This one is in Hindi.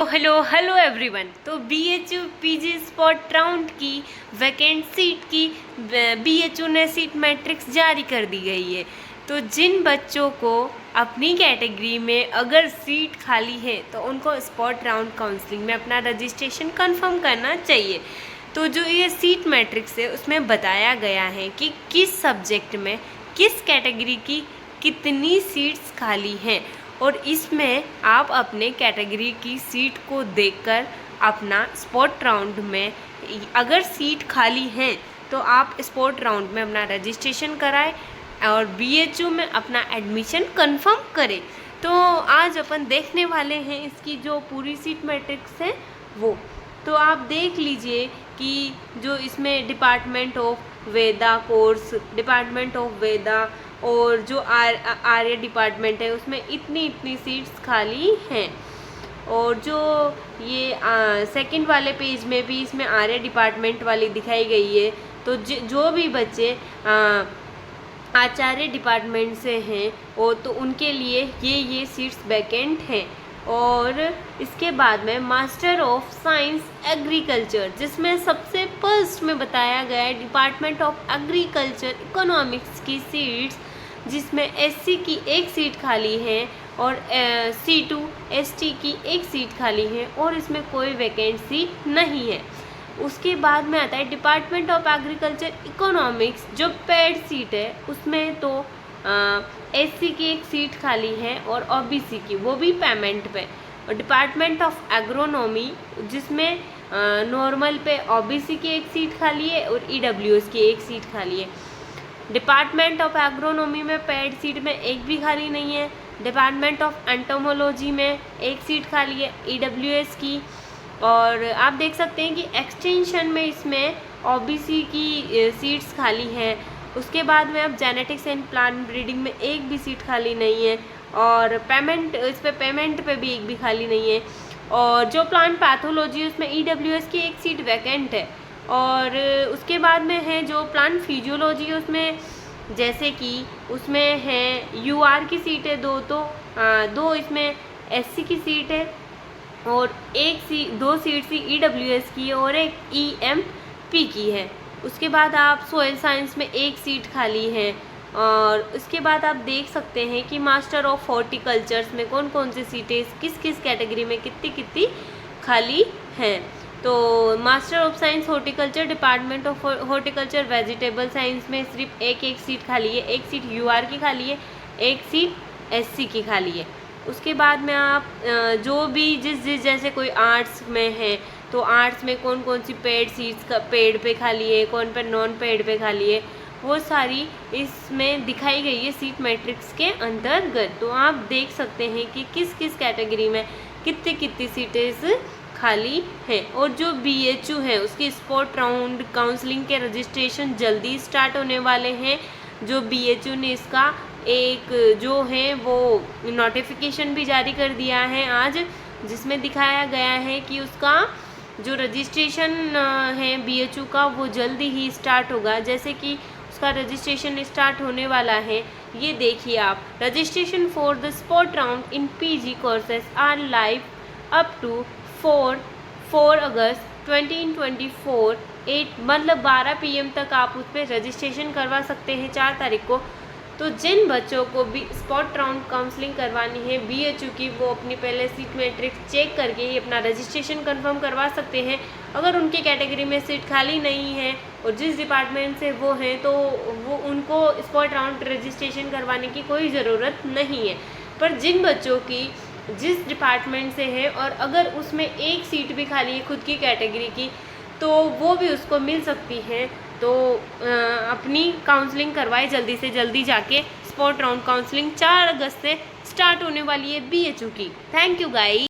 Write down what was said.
Hello hello everyone. तो बीएचयू पीजी स्पॉट राउंड की वैकेंट सीट की बीएचयू ने सीट मैट्रिक्स जारी कर दी गई है। तो जिन बच्चों को अपनी कैटेगरी में अगर सीट खाली है तो उनको स्पॉट राउंड काउंसलिंग में अपना रजिस्ट्रेशन कंफर्म करना चाहिए। तो जो ये सीट मैट्रिक्स है उसमें बताया गया है कि किस सब्जेक्ट में किस कैटेगरी की कितनी सीट्स खाली हैं, और इसमें आप अपने कैटेगरी की सीट को देखकर अपना स्पॉट राउंड में अगर सीट खाली है तो आप स्पॉट राउंड में अपना रजिस्ट्रेशन कराएं और बीएचयू में अपना एडमिशन कंफर्म करें। तो आज अपन देखने वाले हैं इसकी जो पूरी सीट मैट्रिक्स है वो। तो आप देख लीजिए कि जो इसमें department of Veda course, department of Veda और जो आर्य डिपार्टमेंट है उसमें इतनी सीट्स खाली हैं। और जो ये सेकंड वाले पेज में भी इसमें आर्य डिपार्टमेंट वाली दिखाई गई है। तो जो भी बच्चे आचार्य डिपार्टमेंट से हैं और तो उनके लिए ये सीट्स वैकेंट हैं। और इसके बाद में मास्टर ऑफ साइंस एग्रीकल्चर, जिसमें सबसे फर्स्ट में बताया गया है डिपार्टमेंट ऑफ एग्रीकल्चर इकोनॉमिक्स की सीट्स, जिसमें एससी की एक सीट खाली है और C2 ST की एक सीट खाली है और इसमें कोई वैकेंट सीट नहीं है। उसके बाद में आता है डिपार्टमेंट ऑफ एग्रीकल्चर इकोनॉमिक्स, जो पेड सीट है उसमें तो SC की एक सीट खाली है और OBC की, वो भी पेमेंट पे। और डिपार्टमेंट ऑफ एग्रोनॉमी, जिसमें नॉर्मल पे OBC की एक सीट खाली है और EWS की एक सीट खाली है। डिपार्टमेंट ऑफ एग्रोनॉमी में पेड सीट में एक भी खाली नहीं है। डिपार्टमेंट ऑफ एंटोमोलॉजी में एक सीट खाली है EWS की। और आप देख सकते हैं कि एक्सटेंशन में इसमें OBC की सीट्स खाली हैं। उसके बाद में अब जेनेटिक्स एंड प्लांट ब्रीडिंग में एक भी सीट खाली नहीं है और पेमेंट, इस पे पेमेंट पे भी एक भी खाली नहीं है। और जो प्लांट पैथोलॉजी उसमें EWS की एक सीट वैकेंट है। और उसके बाद में है जो प्लांट फिजियोलॉजी, उसमें जैसे कि उसमें है UR की सीट है दो इसमें SC की सीट है और दो सीट EWS की और एक EMP की है। उसके बाद आप सोयल साइंस में एक सीट खाली है। और उसके बाद आप देख सकते हैं कि मास्टर ऑफ हॉर्टिकल्चर्स में कौन कौन सी सीटें किस किस कैटेगरी में कितनी खाली हैं। तो master of science horticulture, department of horticulture vegetable science में सिर्फ एक सीट खाली है, एक सीट UR की खाली है, एक सीट SC की खाली है। उसके बाद में आप जो भी जिस जैसे कोई आर्ट्स में है तो आर्ट्स में कौन कौन सी पेड सीट्स पेड पे खाली है, कौन पे नॉन पेड पे खाली है, वो सारी इसमें दिखाई गई है सीट मैट्रिक्स के अंतर्गत। तो आप देख सकते हैं कि किस किस कैटेगरी में कितनी सीटें खाली हैं। और जो BHU है उसकी स्पॉट राउंड काउंसलिंग के रजिस्ट्रेशन जल्दी स्टार्ट होने वाले हैं। जो BHU ने इसका एक जो है वो नोटिफिकेशन भी जारी कर दिया है आज, जिसमें दिखाया गया है कि उसका जो रजिस्ट्रेशन है BHU का वो जल्दी ही स्टार्ट होगा। जैसे कि उसका रजिस्ट्रेशन स्टार्ट होने वाला है, ये देखिए आप, registration for the spot round in PG courses are live up to 4 August 2024 मतलब 12 PM तक आप उस पर रजिस्ट्रेशन करवा सकते हैं 4 तारीख को। तो जिन बच्चों को भी स्पॉट राउंड काउंसलिंग करवानी है BHU की, वो अपनी पहले सीट मैट्रिक्स चेक करके ही अपना रजिस्ट्रेशन कंफर्म करवा सकते हैं। अगर उनकी कैटेगरी में सीट खाली नहीं है और जिस डिपार्टमेंट से वो हैं तो वो उनको स्पॉट राउंड रजिस्ट्रेशन करवाने की कोई ज़रूरत नहीं है। पर जिन बच्चों की जिस डिपार्टमेंट से है और अगर उसमें एक सीट भी खाली है खुद की कैटेगरी की, तो वो भी उसको मिल सकती है। तो अपनी काउंसलिंग करवाए जल्दी से जल्दी जाके। स्पॉट राउंड काउंसलिंग 4 अगस्त से स्टार्ट होने वाली है BHU की। Thank you guys.